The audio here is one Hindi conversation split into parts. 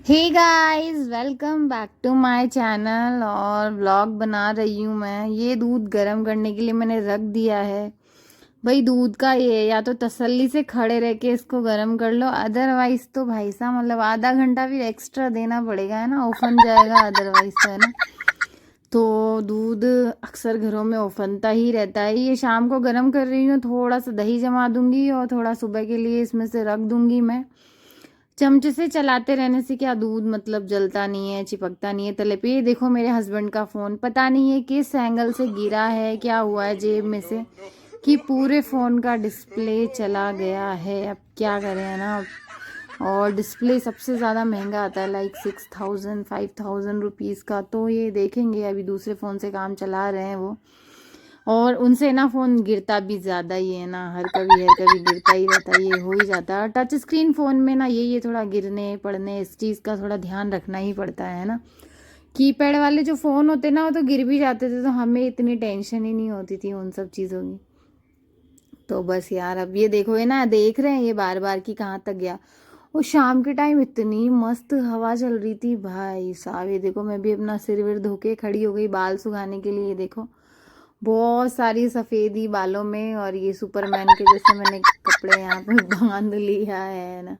Hey guys, welcome back to my channel. और व्लॉग बना रही हूँ मैं। ये दूध गर्म करने के लिए मैंने रख दिया है। भाई दूध का ये या तो तसल्ली से खड़े रह के इसको गर्म कर लो, अदरवाइज तो भाई साहब मतलब आधा घंटा भी एक्स्ट्रा देना पड़ेगा, है ना। उफन जाएगा अदरवाइज तो, है ना। तो दूध अक्सर घरों में उफनता ही रहता है। ये शाम को गर्म कर रही हूँ, थोड़ा सा दही जमा दूंगी और थोड़ा सुबह के लिए इसमें से रख दूंगी मैं। चमचे से चलाते रहने से क्या दूध मतलब जलता नहीं है, चिपकता नहीं है तले पे। ये देखो मेरे हस्बैंड का फ़ोन, पता नहीं है किस एंगल से गिरा है, क्या हुआ है जेब में से कि पूरे फ़ोन का डिस्प्ले चला गया है। अब क्या करें, है ना। और डिस्प्ले सबसे ज़्यादा महंगा आता है, लाइक 6,000 5,000 रुपीज़ का। तो ये देखेंगे, अभी दूसरे फ़ोन से काम चला रहे हैं वो। और उनसे ना फ़ोन गिरता भी ज़्यादा ही है ना, हर कभी गिरता ही रहता है, ये हो ही जाता है। और टच स्क्रीन फ़ोन में ना ये थोड़ा गिरने पड़ने इस चीज़ का थोड़ा ध्यान रखना ही पड़ता है ना। कीपैड वाले जो फ़ोन होते ना वो तो गिर भी जाते थे तो हमें इतनी टेंशन ही नहीं होती थी उन सब चीज़ों की। तो बस यार, अब ये देखो, ये ना देख रहे हैं ये बार बार कि कहाँ तक गया। और शाम के टाइम इतनी मस्त हवा चल रही थी भाई साहब। ये देखो मैं भी अपना सिर विर धो के खड़ी हो गई बाल सुखाने के लिए। ये देखो बहुत सारी सफ़ेदी बालों में, और ये सुपरमैन के जैसे मैंने कपड़े यहाँ पे बांध लिया है ना।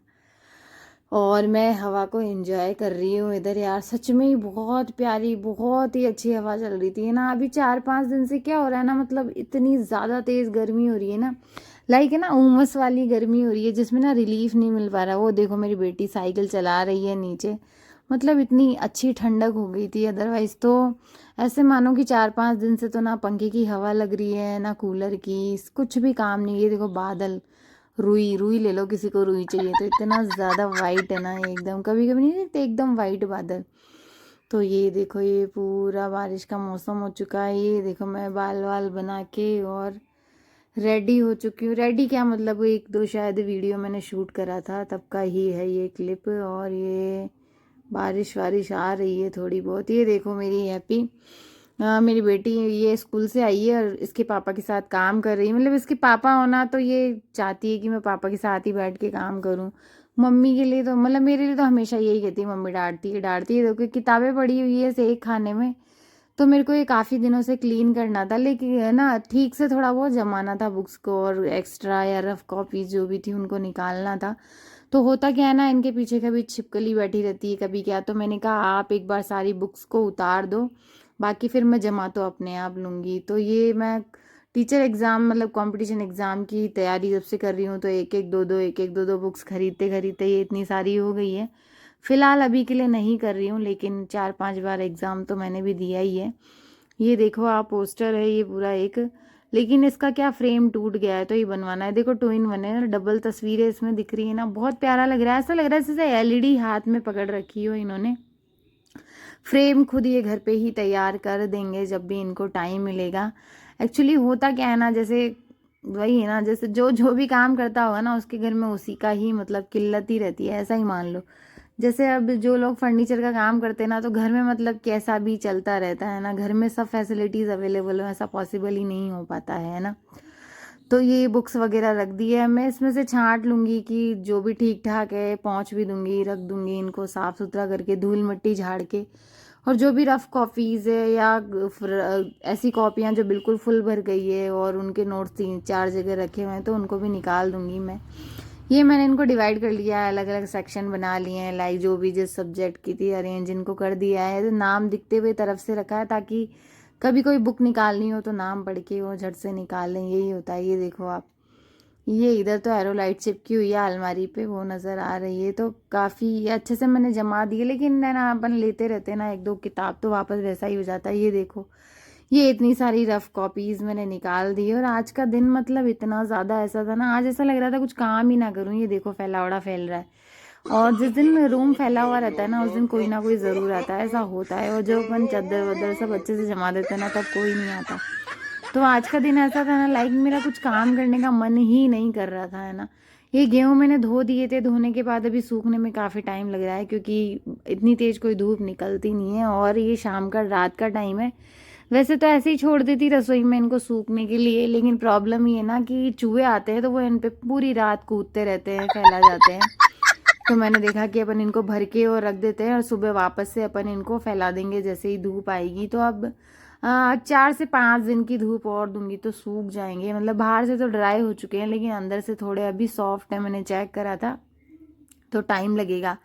और मैं हवा को एंजॉय कर रही हूँ इधर। यार सच में ही बहुत प्यारी, बहुत ही अच्छी हवा चल रही थी, है ना। अभी 4-5 दिन से क्या हो रहा है ना, मतलब इतनी ज़्यादा तेज़ गर्मी हो रही है ना, लाइक है ना उमस वाली गर्मी हो रही है जिसमें ना रिलीफ नहीं मिल पा रहा। वो देखो मेरी बेटी साइकिल चला रही है नीचे, मतलब इतनी अच्छी ठंडक हो गई थी। अदरवाइज तो ऐसे मानो कि 4-5 दिन से तो ना पंखे की हवा लग रही है ना कूलर की, कुछ भी काम नहीं। ये देखो बादल, रुई रुई ले लो, किसी को रुई चाहिए तो इतना ज़्यादा वाइट है ना एकदम। कभी कभी नहीं देखते एकदम वाइट बादल। तो ये देखो ये पूरा बारिश का मौसम हो चुका है। ये देखो मैं बाल वाल बना के और रेडी हो चुकी हूँ। रेडी क्या मतलब, एक दो शायद वीडियो मैंने शूट करा था तब का ही है ये क्लिप। और ये बारिश वारिश आ रही है थोड़ी बहुत। ये देखो मेरी हैप्पी, मेरी बेटी ये स्कूल से आई है और इसके पापा के साथ काम कर रही है। मतलब इसके पापा होना तो ये चाहती है कि मैं पापा के साथ ही बैठ के काम करूं। मम्मी के लिए तो मतलब मेरे लिए तो हमेशा यही कहती है, मम्मी डांटती है। देखो किताबें पड़ी हुई है सेक खाने में, तो मेरे को ये काफ़ी दिनों से क्लीन करना था, लेकिन है ना ठीक से थोड़ा बहुत जमाना था बुक्स को, और एक्स्ट्रा या रफ कॉपीज जो भी थी उनको निकालना था। तो होता क्या है ना, इनके पीछे कभी छिपकली बैठी रहती है कभी क्या। तो मैंने कहा आप एक बार सारी बुक्स को उतार दो, बाकी फिर मैं जमा तो अपने आप लूँगी। तो ये मैं टीचर एग्ज़ाम मतलब कंपटीशन एग्ज़ाम की तैयारी जब से कर रही हूँ तो एक एक दो दो बुक्स खरीदते खरीदते ये इतनी सारी हो गई है। फ़िलहाल अभी के लिए नहीं कर रही हूँ, लेकिन 4-5 बार एग्ज़ाम तो मैंने भी दिया ही है। ये देखो आप पोस्टर है ये पूरा एक, लेकिन इसका क्या फ्रेम टूट गया है तो ये बनवाना है। देखो 2 in 1 है ना, डबल तस्वीरें इसमें दिख रही है ना, बहुत प्यारा लग रहा है। ऐसा लग रहा है जैसे एलईडी हाथ में पकड़ रखी हो इन्होंने। फ्रेम खुद ये घर पे ही तैयार कर देंगे जब भी इनको टाइम मिलेगा। एक्चुअली होता क्या है ना, जैसे वही है ना, जैसे जो जो भी काम करता होगा ना उसके घर में उसी का ही मतलब किल्लत ही रहती है, ऐसा ही मान लो। जैसे अब जो लोग फर्नीचर का काम करते हैं ना, तो घर में मतलब कैसा भी चलता रहता है ना, घर में सब फैसिलिटीज़ अवेलेबल हो ऐसा पॉसिबल ही नहीं हो पाता है ना। तो ये बुक्स वगैरह रख दी है, मैं इसमें से छांट लूँगी कि जो भी ठीक ठाक है पहुँच भी दूँगी, रख दूँगी इनको साफ़ सुथरा करके धूल मिट्टी झाड़ के। और जो भी रफ़ कॉपीज़ है या ऐसी कॉपियाँ जो बिल्कुल फुल भर गई है और उनके नोट्स 3-4 जगह रखे हुए हैं तो उनको भी निकाल दूँगी मैं। ये मैंने इनको डिवाइड कर लिया है, अलग अलग सेक्शन बना लिए हैं, लाइक जो भी जिस सब्जेक्ट की थी अरेंज इनको कर दिया है। तो नाम दिखते हुए तरफ से रखा है ताकि कभी कोई बुक निकालनी हो तो नाम पढ़ के वो झट से निकाल लें, यही होता है। ये देखो आप, ये इधर तो एरो लाइट चिपकी हुई है अलमारी पे वो नज़र आ रही है, तो काफ़ी अच्छे से मैंने जमा दी है। लेकिन है ना अपन लेते रहते हैं ना एक दो किताब तो वापस वैसा ही हो जाता है। ये देखो ये इतनी सारी रफ कॉपीज़ मैंने निकाल दी। और आज का दिन मतलब इतना ज़्यादा ऐसा था ना, आज ऐसा लग रहा था कुछ काम ही ना करूँ। ये देखो फैलावड़ा फैल रहा है, और जिस दिन रूम फैला हुआ रहता है ना उस दिन कोई ना कोई ज़रूर आता है, ऐसा होता है। और जो अपन चादर वादर सब अच्छे से जमा देते हैं ना तब कोई नहीं आता। तो आज का दिन ऐसा था ना, लाइक मेरा कुछ काम करने का मन ही नहीं कर रहा था, है ना। ये गेहूं मैंने धो दिए थे, धोने के बाद अभी सूखने में काफ़ी टाइम लग रहा है क्योंकि इतनी तेज़ कोई धूप निकलती नहीं है और ये शाम का रात का टाइम है। वैसे तो ऐसे ही छोड़ देती रसोई में इनको सूखने के लिए, लेकिन प्रॉब्लम ये ना कि चूहे आते हैं तो वो इन पे पूरी रात कूदते रहते हैं, फैला जाते हैं। तो मैंने देखा कि अपन इनको भर के और रख देते हैं और सुबह वापस से अपन इनको फैला देंगे जैसे ही धूप आएगी। तो अब 4 से 5 दिन की धूप और दूंगी तो सूख जाएंगे। मतलब बाहर से तो ड्राई हो चुके हैं लेकिन अंदर से थोड़े अभी सॉफ्ट है, मैंने चेक करा था, तो टाइम लगेगा।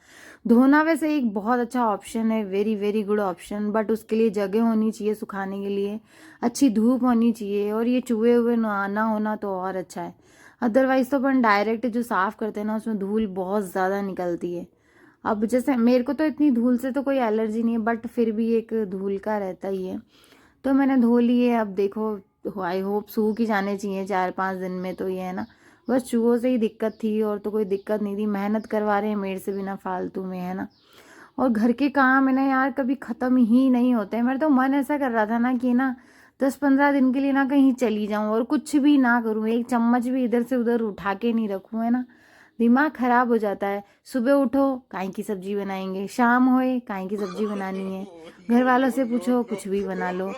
धोना वैसे एक बहुत अच्छा ऑप्शन है, very very good option, but उसके लिए जगह होनी चाहिए सुखाने के लिए, अच्छी धूप होनी चाहिए, और ये चूहे हुए ना होना तो और अच्छा है। अदरवाइज तो अपन डायरेक्ट जो साफ करते हैं ना उसमें धूल बहुत ज़्यादा निकलती है। अब जैसे मेरे को तो इतनी धूल से तो कोई एलर्जी नहीं है, बट फिर भी एक धूल का रहता ही है। तो मैंने धो लिए। अब देखो, आई होप सूख ही जाने चाहिए 4-5 दिन में। तो ये है ना, बस चूहों से ही दिक्कत थी और तो कोई दिक्कत नहीं थी। मेहनत करवा रहे हैं मेरे से बिना फालतू में, है ना। और घर के काम है ना यार, कभी ख़त्म ही नहीं होते हैं। मेरा तो मन ऐसा कर रहा था ना कि ना 10-15 दिन के लिए ना कहीं चली जाऊं और कुछ भी ना करूं, एक चम्मच भी इधर से उधर उठा के नहीं रखूं, है ना। दिमाग खराब हो जाता है। सुबह उठो काहे की सब्जी बनाएंगे, शाम होए काहे की सब्जी बनानी है, घर वालों से पूछो कुछ भी बना लो,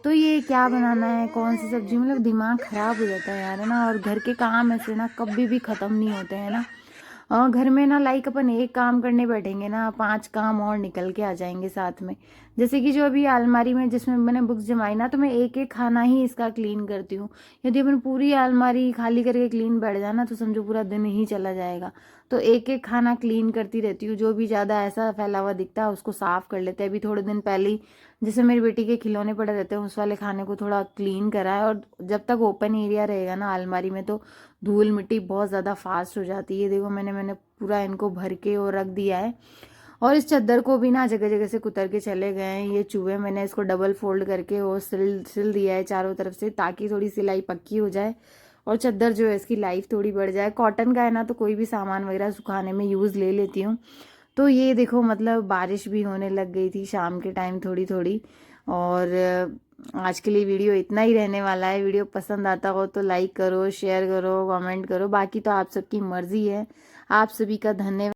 तो ये क्या बनाना है, कौन सी सब्जी, मतलब दिमाग खराब हो जाता है यार, है ना। और घर के काम ऐसे ना कभी भी ख़त्म नहीं होते हैं ना। घर में ना लाइक अपन एक काम करने बैठेंगे ना 5 काम और निकल के आ जाएंगे साथ में। जैसे कि जो अभी अलमारी में जिसमें मैंने बुक्स जमाई ना, तो मैं एक एक खाना ही इसका क्लीन करती हूँ। यदि अपन पूरी अलमारी खाली करके क्लीन बैठ जाए ना तो समझो पूरा दिन ही चला जाएगा। तो एक एक खाना क्लीन करती रहती हूँ, जो भी ज़्यादा ऐसा फैला हुआ दिखता है उसको साफ कर लेते हैं। अभी थोड़े दिन पहले ही जैसे मेरी बेटी के खिलौने पड़े रहते हैं, उस वाले खाने को थोड़ा क्लीन करा है। और जब तक ओपन एरिया रहेगा ना अलमारी में तो धूल मिट्टी बहुत ज़्यादा फास्ट हो जाती है। देखो मैंने पूरा इनको भर के और रख दिया है। और इस चादर को भी ना जगह जगह से कुतर के चले गए हैं ये चूहे। मैंने इसको डबल फोल्ड करके और सिल दिया है चारों तरफ से, ताकि थोड़ी सिलाई पक्की हो जाए और चादर जो है इसकी लाइफ थोड़ी बढ़ जाए। कॉटन का है ना तो कोई भी सामान वगैरह सुखाने में यूज़ ले लेती हूँ। तो ये देखो मतलब बारिश भी होने लग गई थी शाम के टाइम थोड़ी थोड़ी। और आज के लिए वीडियो इतना ही रहने वाला है। वीडियो पसंद आता हो तो लाइक करो, शेयर करो, कमेंट करो, बाकी तो आप सबकी मर्जी है। आप सभी का धन्यवाद।